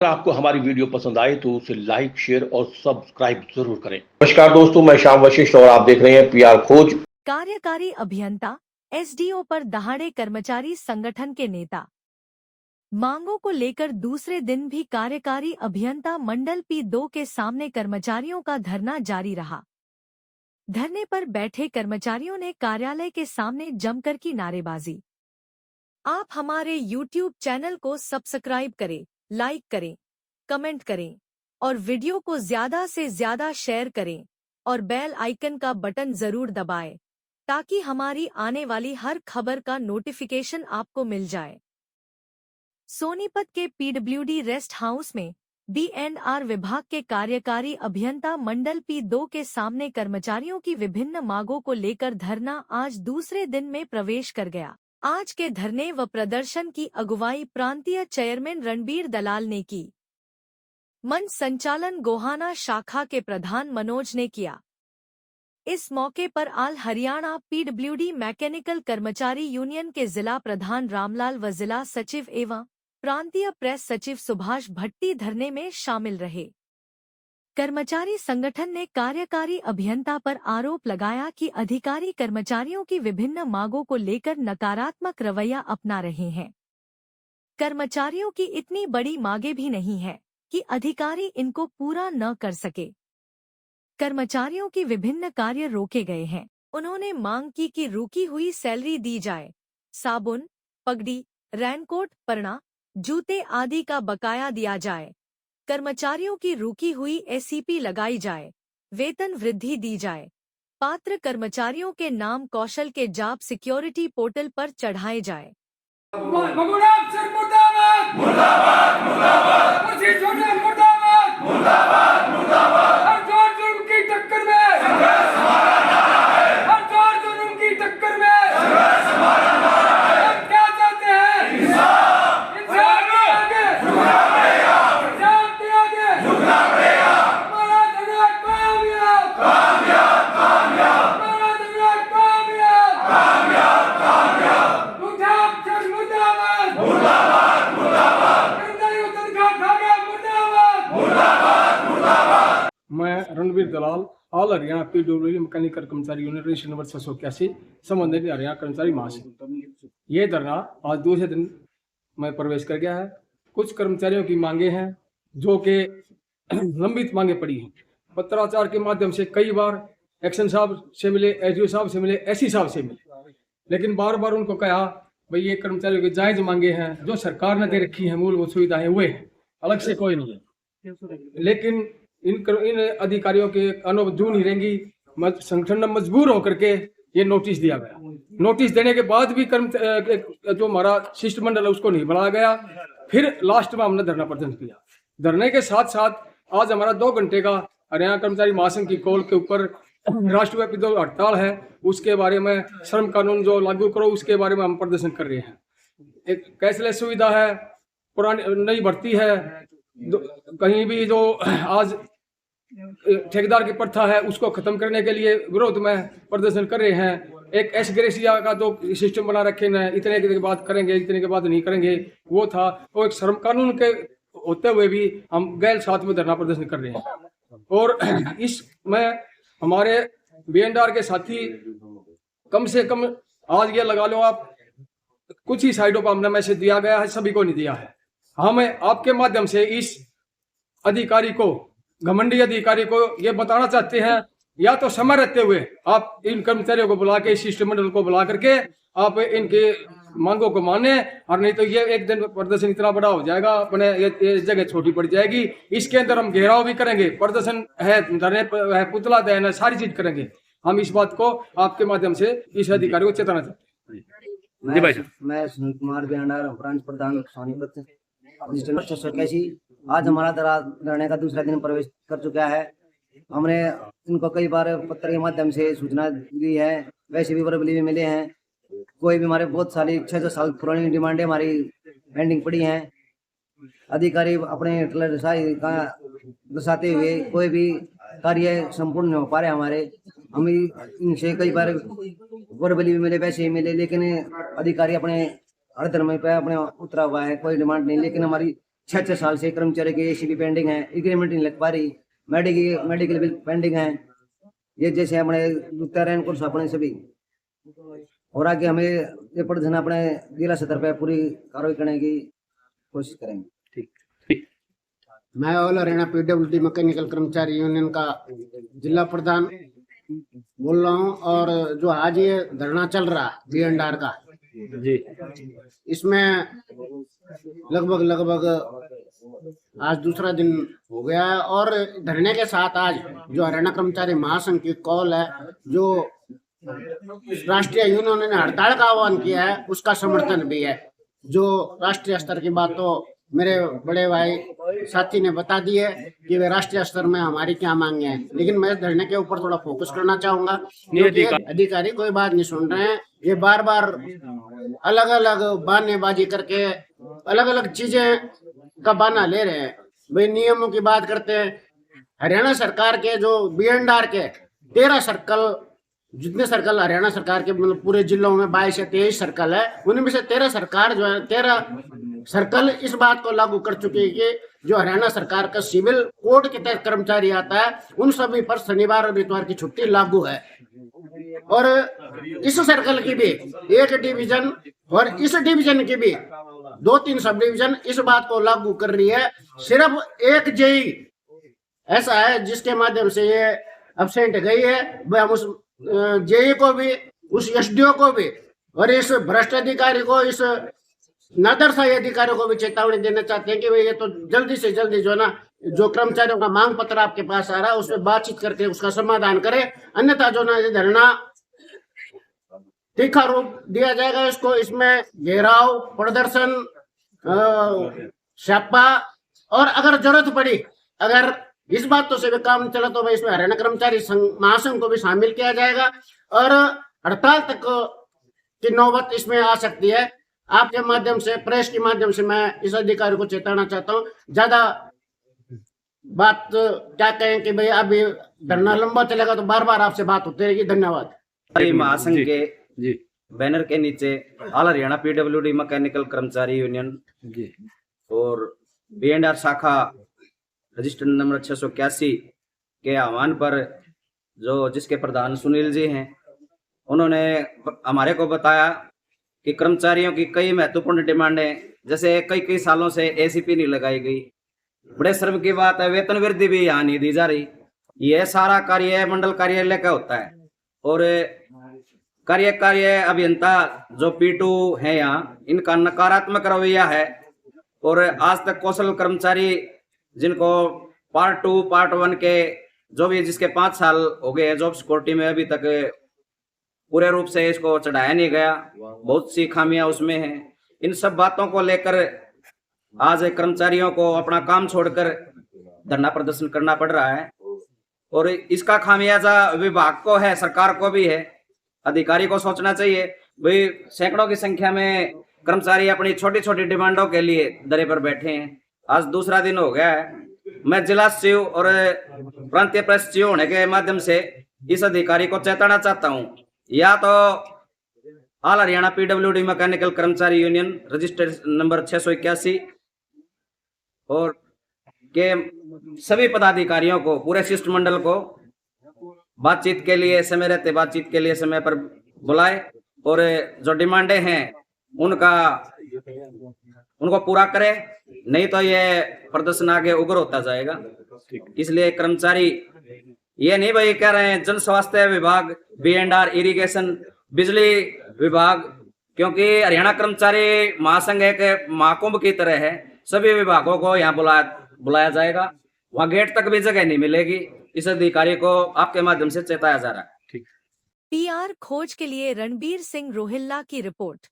अगर आपको हमारी वीडियो पसंद आए तो उसे लाइक, शेयर और सब्सक्राइब जरूर करें। नमस्कार दोस्तों, मैं श्याम वशिष्ठ और आप देख रहे हैं पीआर खोज। कार्यकारी अभियंता एसडीओ पर दहाड़े कर्मचारी संगठन के नेता। मांगों को लेकर दूसरे दिन भी कार्यकारी अभियंता मंडल P2 के सामने कर्मचारियों का धरना जारी रहा। धरने पर बैठे कर्मचारियों ने कार्यालय के सामने जमकर की नारेबाजी। आप हमारे YouTube चैनल को सब्सक्राइब करें, लाइक करें, कमेंट करें और वीडियो को ज्यादा से ज्यादा शेयर करें और बेल आइकन का बटन जरूर दबाएं ताकि हमारी आने वाली हर खबर का नोटिफिकेशन आपको मिल जाए। सोनीपत के पीडब्ल्यूडी रेस्ट हाउस में DNR विभाग के कार्यकारी अभियंता मंडल P2 के सामने कर्मचारियों की विभिन्न मांगों को लेकर धरना आज दूसरे दिन में प्रवेश कर गया। आज के धरने व प्रदर्शन की अगुवाई प्रांतीय चेयरमैन रणबीर दलाल ने की। मंच संचालन गोहाना शाखा के प्रधान मनोज ने किया। इस मौके पर ऑल हरियाणा पीडब्ल्यूडी मैकेनिकल कर्मचारी यूनियन के जिला प्रधान रामलाल व जिला सचिव एवं प्रांतीय प्रेस सचिव सुभाष भट्टी धरने में शामिल रहे। कर्मचारी संगठन ने कार्यकारी अभियंता पर आरोप लगाया कि अधिकारी कर्मचारियों की विभिन्न मांगों को लेकर नकारात्मक रवैया अपना रहे हैं। कर्मचारियों की इतनी बड़ी मांगे भी नहीं है कि अधिकारी इनको पूरा न कर सके। कर्मचारियों की विभिन्न कार्य रोके गए हैं। उन्होंने मांग की कि रुकी हुई सैलरी दी जाए, साबुन, पगड़ी, रेनकोट, परना, जूते आदि का बकाया दिया जाए, कर्मचारियों की रुकी हुई SEP लगाई जाए, वेतन वृद्धि दी जाए, पात्र कर्मचारियों के नाम कौशल के जॉब सिक्योरिटी पोर्टल पर चढ़ाए जाए। मैं रणबीर दलाल ऑल हरियाणा पीडब्ल्यूडी मैकेनिकल कर्मचारी यूनियन रजिस्ट्रेशन नंबर 681 संबंधित हरियाणा कर्मचारी महासंघ। ये धरना आज दूसरे दिन में प्रवेश कर गया है। कुछ कर्मचारियों की मांगे हैं जो कि लंबित मांगे पड़ी हैं। पत्राचार के माध्यम से कई बार एक्शन साहब से मिले, एसडीओ साहब से मिले, SC साहब से मिले, लेकिन बार बार उनको कहा भाई ये कर्मचारियों की जायज मांगे हैं जो सरकार ने दे रखी है, मूलभूत सुविधाएं हुए हैं, अलग से कोई नहीं है। लेकिन इन अधिकारियों के अनुभव नहीं रहेंगी। संगठन ने मजबूर होकर के ये नोटिस दिया गया। नोटिस देने के बाद भी जो हमारा शिष्टमंडल है उसको नहीं बुलाया गया। फिर लास्ट में हमने धरना प्रदर्शन किया। धरने के साथ साथ आज हमारा 2 घंटे का हरियाणा कर्मचारी महासंघ की कॉल के ऊपर राष्ट्रव्यापी जो हड़ताल है उसके बारे में, श्रम कानून जो लागू करो उसके बारे में हम प्रदर्शन कर रहे हैं। एक कैशलेस सुविधा है, पुरानी नई भर्ती है, कहीं भी जो आज ठेकेदार की प्रथा है उसको खत्म करने के लिए विरोध में प्रदर्शन कर रहे हैं। एक एस ग्रेसिया का जो सिस्टम बना रखे हैं, इतने के बाद करेंगे, इतने के बाद नहीं करेंगे, वो था। वो एक श्रम कानून के होते हुए भी हम गैर साथ में धरना प्रदर्शन कर रहे हैं। और इसमें हमारे BNR के साथी कम से कम आज ये लगा लो आप, कुछ ही साइडों पर हमने मैसेज दिया गया है, सभी को नहीं दिया है। हमें आपके माध्यम से इस अधिकारी को, घमंडी अधिकारी को ये बताना चाहते हैं, या तो समय रहते हुए आप इन कर्मचारियों को बुला के, शिष्टमंडल को बुला करके आप इनके मांगों को माने, और नहीं तो ये एक दिन प्रदर्शन इतना बड़ा हो जाएगा, अपने ये जगह छोटी पड़ जाएगी। इसके अंदर हम घेराव भी करेंगे, प्रदर्शन है, धरने है, पुतला दहन है, सारी चीज करेंगे। हम इस बात को आपके माध्यम से इस अधिकारी को चेताना चाहते हैं। मैं सुनील कुमार BNR ब्रांच प्रधान सोनीपत। आज हमारा धरने का दूसरा दिन प्रवेश कर चुका है। हमने इनको कई बार पत्र के माध्यम से सूचना दी है, वैसे भी वर्बली भी मिले हैं। कोई भी हमारे बहुत सारी 6 साल पुरानी डिमांडें हमारी पेंडिंग पड़ी हैं। अधिकारी अपने दर्शाते हुए कोई भी कार्य संपूर्ण नहीं हो पा रहे हमारे। हम इनसे कई बार वर्बली भी मिले, वैसे ही मिले, लेकिन अधिकारी अपने हर धर्म पे अपने उतरा हुआ है, कोई डिमांड नहीं। लेकिन हमारी 6 साल से कर्मचारी की एसीबी पेंडिंग है, एग्रीमेंट नहीं लग पा रही, मेडिकल बिल पेंडिंग है। ये जैसे अपने उत्तरायण कोर्स अपने सभी, और आगे हमें ये प्रदर्शन अपने जिला स्तर पर पूरी कार्रवाई करने की कोशिश करेंगे। मैं ऑल हरियाणा पीडब्ल्यूडी मैकेनिकल कर्मचारी यूनियन का जिला प्रधान बोल रहा हूँ। और जो आज ये धरना चल रहा है B&R का जी, इसमें लगभग आज दूसरा दिन हो गया है। और धरने के साथ आज जो हरियाणा कर्मचारी महासंघ की कॉल है, जो राष्ट्रीय यूनियन ने हड़ताल का आह्वान किया है, उसका समर्थन भी है। जो राष्ट्रीय स्तर की बात तो मेरे बड़े भाई साथी ने बता दी है कि वे राष्ट्रीय स्तर में हमारी क्या मांगे हैं, लेकिन मैं धरने के ऊपर थोड़ा फोकस करना चाहूंगा, क्योंकि अधिकारी कोई बात नहीं सुन रहे हैं। ये बार बार अलग अलग बहानेबाजी करके अलग अलग चीजें का बहाना ले रहे हैं। भाई नियमों की बात करते हैं। हरियाणा सरकार के जो B&R के 13 सर्कल, जितने सर्कल हरियाणा सरकार के मतलब पूरे जिलों में 22 या 23 सर्कल है, उनमें से 13 सरकार जो है 13 सर्कल इस बात को लागू कर चुकी है कि जो हरियाणा सरकार का सिविल कोड के तहत कर्मचारी आता है, उन सभी पर शनिवार और इतवार की छुट्टी लागू है। और इस सर्कल की भी एक डिवीजन और इस डिवीजन की भी 2-3 सब डिवीजन इस बात को लागू कर रही है। सिर्फ एक जेई ऐसा है जिसके माध्यम से ये अब्सेंट गई है। वह हम उस जेई को भी, उस एसडीओ को भी और इस भ्रष्ट अधिकारी को, इस नादरशाही अधिकारियों को भी चेतावनी देना चाहते हैं कि भाई ये तो जल्दी से जल्दी जो ना, जो कर्मचारियों का मांग पत्र आपके पास आ रहा है उसमें बातचीत करके उसका समाधान करें, अन्यथा जो ना ये धरना तीखा रूप दिया जाएगा। इसको इसमें घेराव, प्रदर्शन, छापा, और अगर जरूरत पड़ी, अगर इस बात तो से भी काम नहीं चला तो भाई इसमें हरियाणा कर्मचारी महासंघ को भी शामिल किया जाएगा और हड़ताल तक की नौबत इसमें आ सकती है। आपके माध्यम से, प्रेस के माध्यम से मैं इस अधिकारी को चेताना चाहता हूँ। ज्यादा बात क्या कहें कि भाई अभी धरना लंबा चलेगा तो बार बार आपसे बात होती रहेगी। धन्यवाद। महासंघ के बैनर के नीचे ऑल हरियाणा पीडब्ल्यूडी मैकेनिकल कर्मचारी यूनियन और B&R शाखा रजिस्टर नंबर 681 के आह्वान पर जो जिसके प्रधान सुनील जी हैं, उन्होंने हमारे को बताया कि कर्मचारियों की कई महत्वपूर्ण डिमांडें, जैसे कई सालों से एसीपी नहीं लगाई गई। बड़े शर्म की बात है, वेतन वृद्धि भी यहाँ नहीं दी जा रही। यह सारा कार्य मंडल कार्यालय का होता है और कार्य अभियंता जो P2 है यहाँ, इनका नकारात्मक रवैया है। और आज तक कौशल कर्मचारी जिनको पार्ट 2 पार्ट 1 के जो भी जिसके 5 साल हो गए जॉब सिक्योरिटी में, अभी तक पूरे रूप से इसको चढ़ाया नहीं गया। बहुत सी खामियां उसमें हैं। इन सब बातों को लेकर आज कर्मचारियों को अपना काम छोड़कर धरना प्रदर्शन करना पड़ रहा है और इसका खामियाजा विभाग को है, सरकार को भी है। अधिकारी को सोचना चाहिए भाई, सैकड़ों की संख्या में कर्मचारी अपनी छोटी छोटी डिमांडों के लिए दरे पर बैठे हैं। आज दूसरा दिन हो गया है। मैं जिला सचिव और प्रांतीय प्रेस सचिव होने के माध्यम से इस अधिकारी को चेताना चाहता हूं, या तो ऑल हरियाणा पीडब्ल्यूडी मैकेनिकल कर्मचारी यूनियन रजिस्टर नंबर 681 और के सभी पदाधिकारियों को, पूरे शिष्टमंडल को बातचीत के लिए, समय रहते बातचीत के लिए समय पर बुलाए और जो डिमांडें हैं उनको पूरा करे, नहीं तो ये प्रदर्शन आगे उग्र होता जाएगा। इसलिए कर्मचारी ये नहीं भाई कह रहे हैं जन स्वास्थ्य विभाग, B&R, इरिगेशन, बिजली विभाग, क्योंकि हरियाणा कर्मचारी महासंघ एक महाकुंभ की तरह है। सभी विभागों को यहाँ बुलाया जाएगा, वहाँ गेट तक भी जगह नहीं मिलेगी। इस अधिकारी को आपके माध्यम से चेताया जा रहा है। PR खोज के लिए रणबीर सिंह रोहिल्ला की रिपोर्ट।